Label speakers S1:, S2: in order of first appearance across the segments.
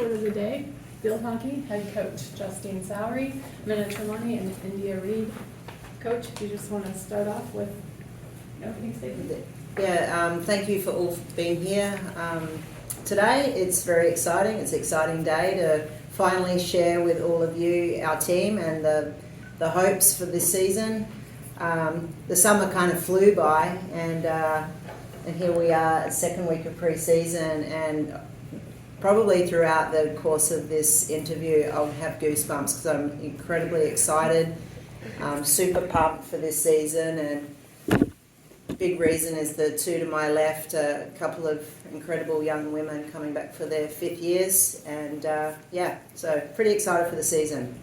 S1: word of the day, field hockey head coach Justine Sowery, Minna Tremonti, and India Reed. Coach, do you just want to start off with an opening statement?
S2: Yeah, thank you for all being here today. It's very exciting. It's an exciting day to finally share with all of you our team and the hopes for this season. The summer kind of flew by, and here we are, second week of pre-season, and probably throughout the course of this interview I'll have goosebumps because I'm incredibly excited, super pumped for this season, and big reason is the two to my left, a couple of incredible young women coming back for their 5th years, and so pretty excited for the season.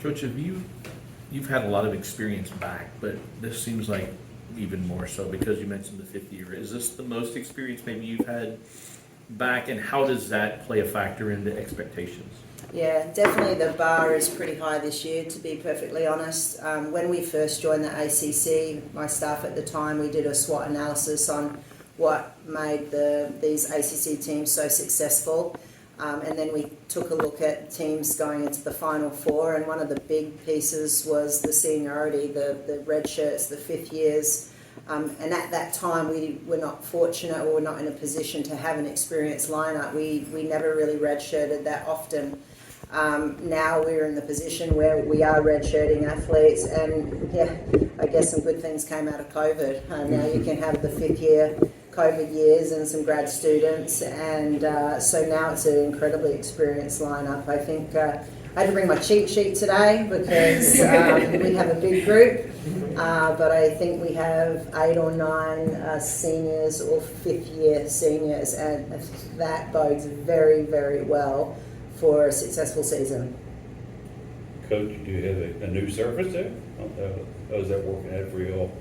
S3: Coach, you've had a lot of experience back, but this seems like even more so because you mentioned the 5th year. Is this the most experience maybe you've had back, and how does that play a factor into expectations?
S2: Yeah, definitely the bar is pretty high this year, to be perfectly honest. When we first joined the ACC, my staff at the time, we did a SWOT analysis on what made these ACC teams so successful. And then we took a look at teams going into the Final Four, and one of the big pieces was the seniority, the red shirts, the 5th years. And at that time, we were not fortunate, or were not in a position to have an experienced lineup. We never really redshirted that often. Now we're in the position where we are redshirting athletes, and yeah, I guess some good things came out of COVID. Now you can have the 5th year COVID years and some grad students, and so now it's an incredibly experienced lineup. I think I had to bring my cheat sheet today because we have a big group, but I think we have 8 or 9 seniors or 5th year seniors, and that bodes very, very well for a successful season.
S4: Coach, do you have a new surface there? How's that working out for you all?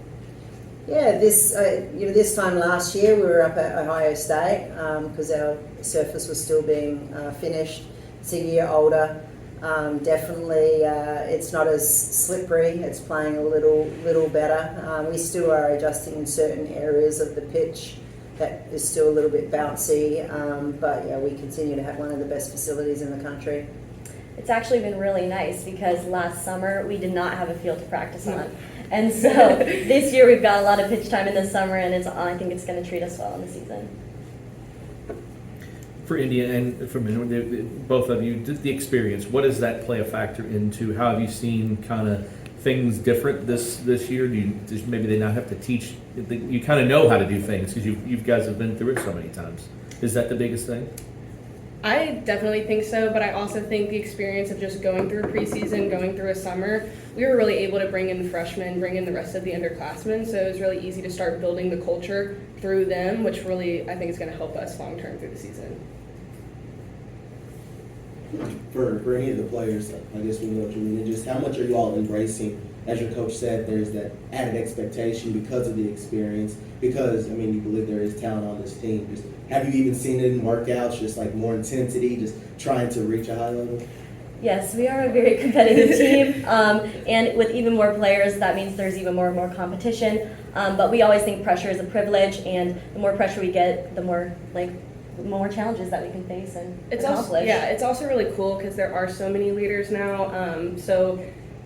S2: Yeah, this time last year we were up at Ohio State because our surface was still being finished. It's a year older. Definitely, it's not as slippery. It's playing a little better. We still are adjusting in certain areas of the pitch that is still a little bit bouncy, but yeah, we continue to have one of the best facilities in the country.
S5: It's actually been really nice because last summer we did not have a field to practice on. And so this year we've got a lot of pitch time in the summer, and I think it's going to treat us well in the season.
S3: For India and for both of you, the experience, what does that play a factor into? How have you seen kind of things different this year? Does maybe they not have to teach? You kind of know how to do things because you guys have been through it so many times. Is that the biggest thing?
S6: I definitely think so, but I also think the experience of just going through preseason, going through a summer, we were really able to bring in the freshmen, bring in the rest of the underclassmen, so it was really easy to start building the culture through them, which really I think is going to help us long term through the season.
S7: For any of the players, I guess we know what you mean, and just how much are you all embracing, as your coach said, there's that added expectation because of the experience, because, I mean, you believe there is talent on this team. Just, have you even seen it in workouts, just like more intensity, just trying to reach a high level?
S5: Yes, we are a very competitive team, and with even more players, that means there's even more and more competition, but we always think pressure is a privilege, and the more pressure we get, the more challenges that we can face and accomplish.
S6: It's also really cool because there are so many leaders now, so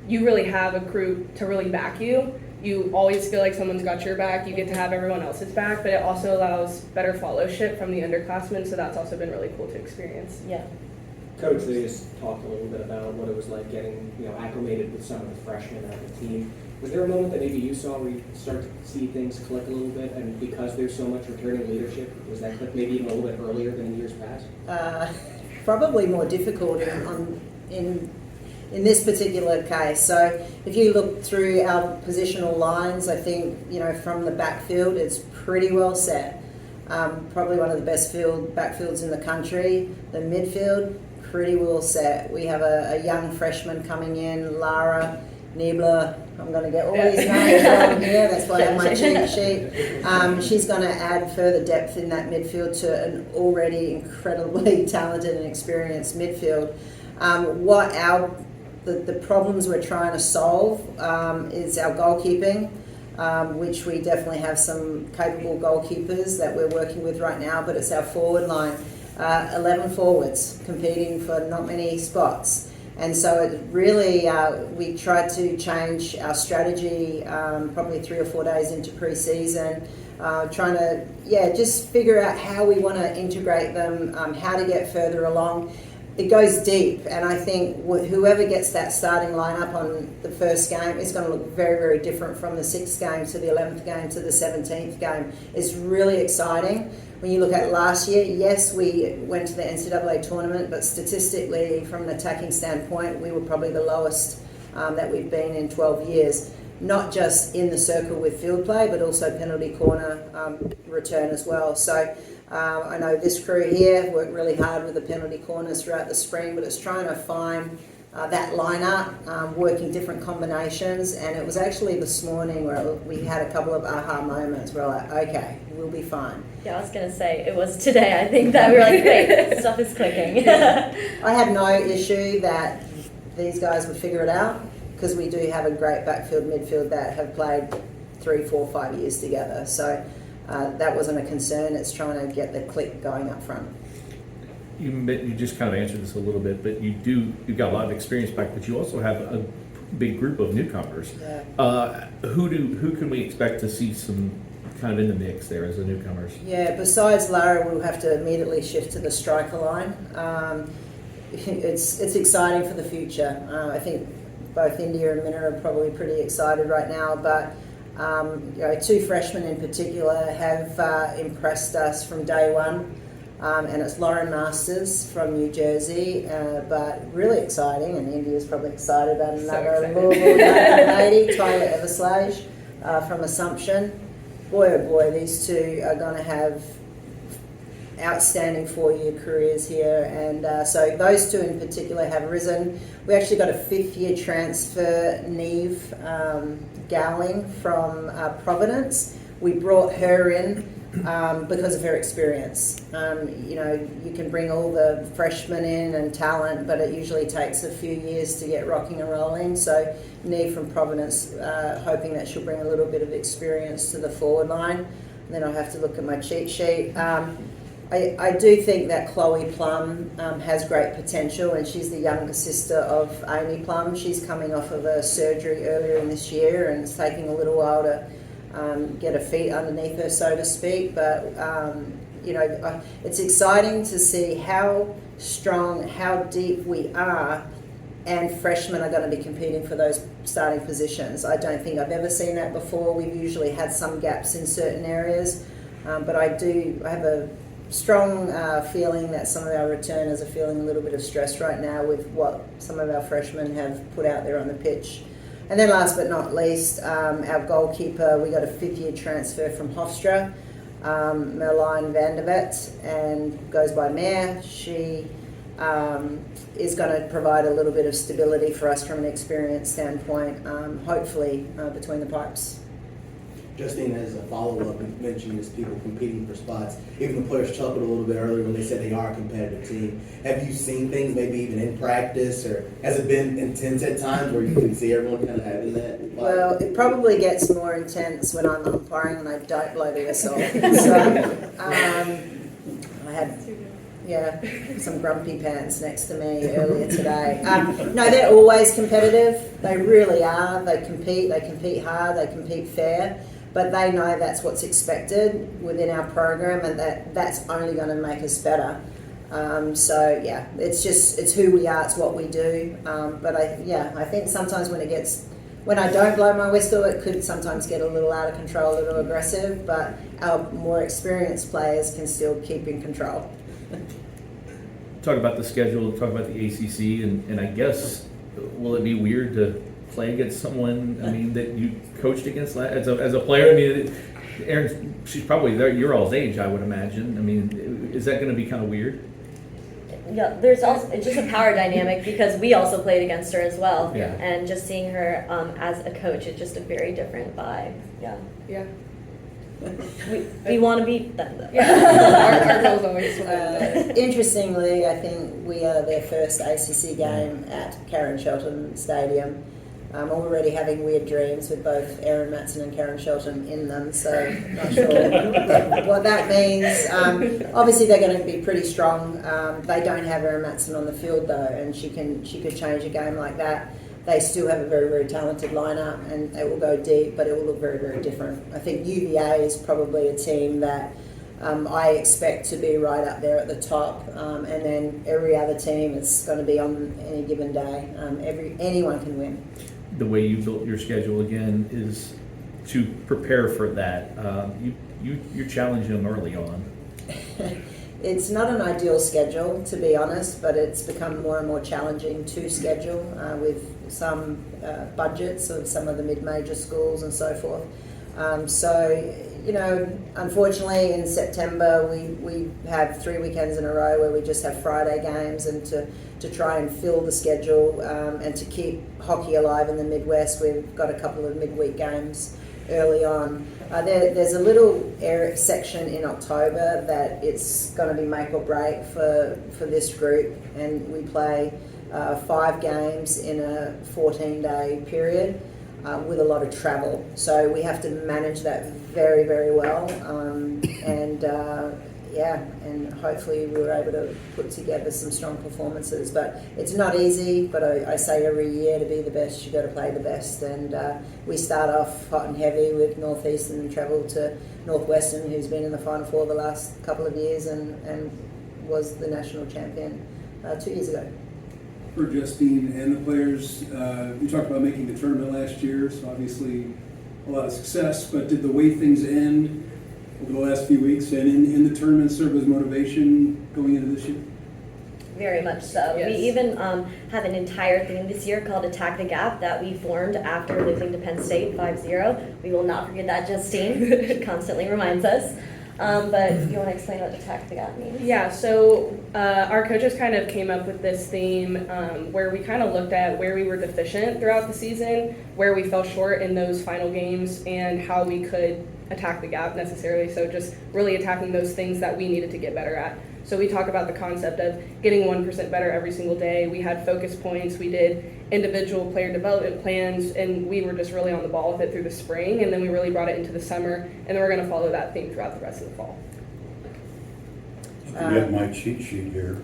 S6: you really have a group to really back you. You always feel like someone's got your back. You get to have everyone else's back, but it also allows better fellowship from the underclassmen, so that's also been really cool to experience.
S5: Yeah.
S8: Coach, they just talked a little bit about what it was like getting acclimated with some of the freshmen on the team. Was there a moment that maybe you saw where you start to see things click a little bit, and because there's so much returning leadership, was that click maybe even a little bit earlier than in years past?
S2: Probably more difficult in this particular case. So if you look through our positional lines, I think from the backfield it's pretty well set. Probably one of the best backfields in the country. The midfield, pretty well set. We have a young freshman coming in, Lara Niebler. I'm going to get all these names wrong here. That's why I have my cheat sheet. She's going to add further depth in that midfield to an already incredibly talented and experienced midfield. The problems we're trying to solve is our goalkeeping, which we definitely have some capable goalkeepers that we're working with right now, but it's our forward line. 11 forwards competing for not many spots. And so it really, we tried to change our strategy probably 3 or 4 days into pre-season, trying to, just figure out how we want to integrate them, how to get further along. It goes deep, and I think whoever gets that starting lineup on the first game is going to look very, very different from the 6th game to the 11th game to the 17th game. It's really exciting. When you look at last year, yes, we went to the NCAA tournament, but statistically, from an attacking standpoint, we were probably the lowest that we've been in 12 years. Not just in the circle with field play, but also penalty corner return as well. So I know this crew here worked really hard with the penalty corners throughout the spring, but it's trying to find that lineup, working different combinations. And it was actually this morning where we had a couple of aha moments. We're like, okay, we'll be fine.
S5: Yeah, I was going to say, it was today, I think, that we were like, great, stuff is clicking.
S2: I had no issue that these guys would figure it out, because we do have a great backfield, midfield that have played 3, 4, 5 years together. So that wasn't a concern. It's trying to get the click going up front.
S3: You just kind of answered this a little bit, but you've got a lot of experience back, but you also have a big group of newcomers.
S2: Yeah.
S3: Who can we expect to see some kind of in the mix there as the newcomers?
S2: Yeah, besides Lara, we'll have to immediately shift to the striker line. It's exciting for the future. I think both India and Minna are probably pretty excited right now, but 2 freshmen in particular have impressed us from day one, and it's Lauren Masters from New Jersey, but really exciting, and India's probably excited about another Louisville lady, Tyler Everslage from Assumption. Boy, oh boy, these two are going to have outstanding 4-year careers here, and so those 2 in particular have risen. We actually got a 5th-year transfer, Neve Gowling from Providence. We brought her in because of her experience. You can bring all the freshmen in and talent, but it usually takes a few years to get rocking and rolling. So Neve from Providence, hoping that she'll bring a little bit of experience to the forward line. And then I'll have to look at my cheat sheet. I do think that Chloe Plum has great potential, and she's the younger sister of Amy Plum. She's coming off of a surgery earlier in this year, and it's taking a little while to get her feet underneath her, so to speak. But it's exciting to see how strong, how deep we are, and freshmen are going to be competing for those starting positions. I don't think I've ever seen that before. We've usually had some gaps in certain areas, but I have a strong feeling that some of our returners are feeling a little bit of stress right now with what some of our freshmen have put out there on the pitch. And then last but not least, our goalkeeper, we got a 5th-year transfer from Hofstra, Merline Vandervet, and goes by Mare. She is going to provide a little bit of stability for us from an experience standpoint, hopefully between the pipes.
S7: Justine, as a follow-up, you mentioned as people competing for spots. Even the players chuckled a little bit earlier when they said they are a competitive team. Have you seen things maybe even in practice, or has it been intense at times where you can see everyone kind of having that?
S2: Well, it probably gets more intense when I'm umpiring and I don't blow the whistle. So I had some grumpy pants next to me earlier today. No, they're always competitive. They really are. They compete hard, they compete fair. But they know that's what's expected within our program, and that's only going to make us better. It's who we are, it's what we do. But I think sometimes when I don't blow my whistle, it could sometimes get a little out of control, a little aggressive, but our more experienced players can still keep in control.
S3: Talk about the schedule, talk about the ACC, and I guess, will it be weird to play against someone, that you coached against as a player? Erin, she's probably your all's age, I would imagine. Is that going to be kind of weird?
S5: Yeah, there's also, it's just a power dynamic because we also played against her as well.
S3: Yeah.
S5: And just seeing her as a coach, it's just a very different vibe. Yeah.
S6: Yeah.
S5: We want to beat them though.
S6: Yeah. Our goal's always
S2: Interestingly, I think we are their first ACC game at Karen Shelton Stadium. already having weird dreams with both Erin Matson and Karen Shelton in them, so not sure what that means. Obviously, they're going to be pretty strong. They don't have Erin Matson on the field though, and she could change a game like that. They still have a very, very talented lineup, and it will go deep, but it will look very, very different. I think UVA is probably a team that I expect to be right up there at the top, and then every other team is going to be on any given day. Anyone can win.
S3: The way you built your schedule again is to prepare for that. You're challenging them early on.
S2: It's not an ideal schedule, to be honest, but it's become more and more challenging to schedule with some budgets of some of the mid-major schools and so forth. Unfortunately in September we have 3 weekends in a row where we just have Friday games, and to try and fill the schedule and to keep hockey alive in the Midwest, we've got a couple of midweek games early on. There's a little section in October that it's going to be make or break for this group, and we play 5 games in a 14-day period with a lot of travel. So we have to manage that very, very well, and hopefully we were able to put together some strong performances. But it's not easy, but I say every year to be the best, you've got to play the best. And we start off hot and heavy with Northeastern and travel to Northwestern, who's been in the Final Four the last couple of years and was the national champion 2 years ago.
S9: For Justine and the players, you talked about making the tournament last year, so obviously a lot of success, but did the way things end over the last few weeks and in the tournament serve as motivation going into this year?
S5: Very much so.
S6: Yes.
S5: We even have an entire theme this year called Attack the Gap that we formed after losing to Penn State 5-0. We will not forget that, Justine. She constantly reminds us. But you want to explain what Attack the Gap means?
S6: Yeah, so our coaches kind of came up with this theme where we kind of looked at where we were deficient throughout the season, where we fell short in those final games, and how we could attack the gap necessarily. So just really attacking those things that we needed to get better at. So we talk about the concept of getting 1% better every single day. We had focus points, we did individual player development plans, and we were just really on the ball with it through the spring, and then we really brought it into the summer, and then we're going to follow that theme throughout the rest of the fall.
S4: You can get my cheat sheet here.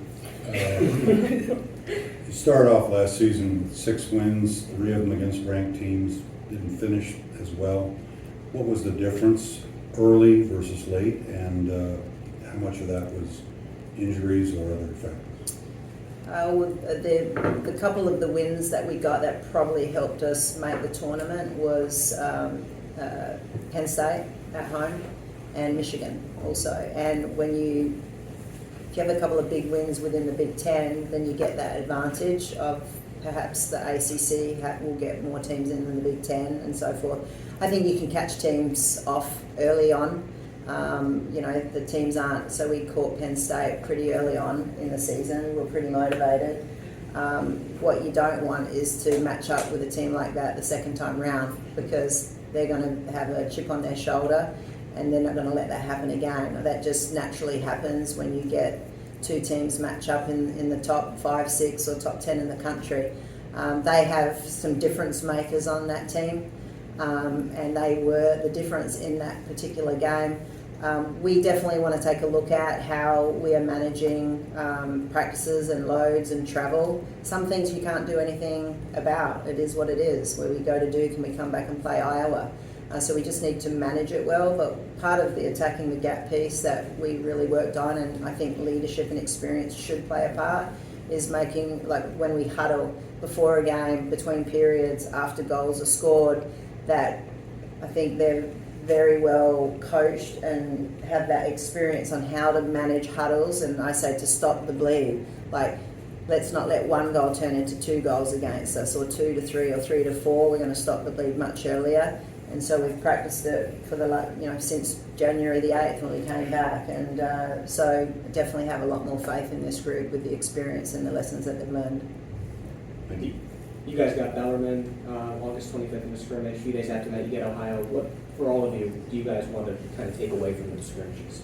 S4: You started off last season with 6 wins, 3 of them against ranked teams, didn't finish as well. What was the difference early versus late, and how much of that was injuries or other factors?
S2: The couple of the wins that we got that probably helped us make the tournament was Penn State at home and Michigan also. And if you have a couple of big wins within the Big Ten, then you get that advantage of perhaps the ACC will get more teams in than the Big Ten and so forth. I think you can catch teams off early on. The teams aren't, so we caught Penn State pretty early on in the season. We're pretty motivated. What you don't want is to match up with a team like that the second time round, because they're going to have a chip on their shoulder and they're not going to let that happen again. That just naturally happens when you get 2 teams match up in the top 5, 6 or top 10 in the country. They have some difference makers on that team. And they were the difference in that particular game. We definitely want to take a look at how we are managing practices and loads and travel. Some things you can't do anything about. It is what it is. Where we go to Duke and we come back and play Iowa. So we just need to manage it well. But part of the attacking the gap piece that we really worked on, and I think leadership and experience should play a part, is making, like when we huddle before a game, between periods, after goals are scored, that I think they're very well coached and have that experience on how to manage huddles. And I say to stop the bleed, like let's not let 1 goal turn into 2 goals against us, or 2 to 3 or 3 to 4. We're going to stop the bleed much earlier. And so we've practiced it for since January the 8th when we came back. And so definitely have a lot more faith in this group with the experience and the lessons that they've learned.
S8: Thank you. You guys got Bellarmine August 25th in the scrimmage. A few days after that, you get Ohio. What, for all of you, do you guys want to kind of take away from the scrimmages?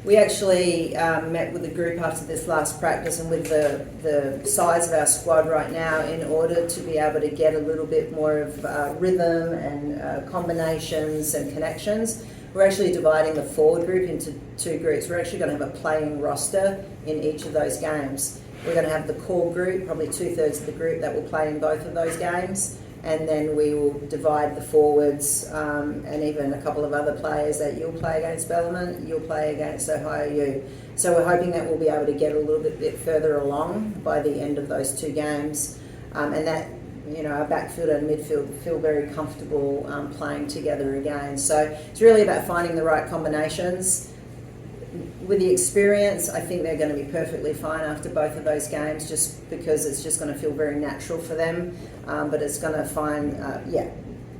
S2: We actually met with the group after this last practice, and with the size of our squad right now, in order to be able to get a little bit more of rhythm and combinations and connections, we're actually dividing the forward group into two groups. We're actually going to have a playing roster in each of those games. We're going to have the core group, probably 2/3 of the group that will play in both of those games, and then we will divide the forwards and even a couple of other players that you'll play against Bellarmine, you'll play against Ohio U. So we're hoping that we'll be able to get a little bit further along by the end of those two games, and that, you know, our backfield and midfield feel very comfortable playing together again. So it's really about finding the right combinations. With the experience, I think they're going to be perfectly fine after both of those games, just because it's just going to feel very natural for them. But it's going to find,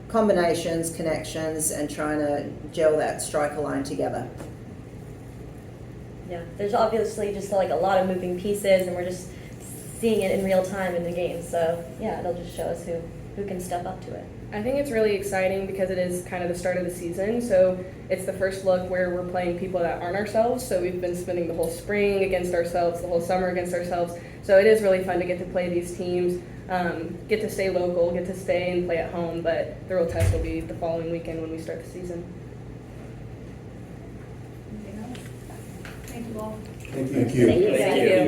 S2: combinations, connections, and trying to gel that striker line together.
S5: Yeah, there's obviously just like a lot of moving pieces, and we're just seeing it in real time in the game. So yeah, it'll just show us who can step up to it.
S6: I think it's really exciting because it is kind of the start of the season, so it's the first look where we're playing people that aren't ourselves. So we've been spending the whole spring against ourselves, the whole summer against ourselves. So it is really fun to get to play these teams, get to stay local, get to stay and play at home, but the real test will be the following weekend when we start the season.
S1: Anything else? Thank you all.
S7: Thank you.
S4: Thank you.
S5: Thank you.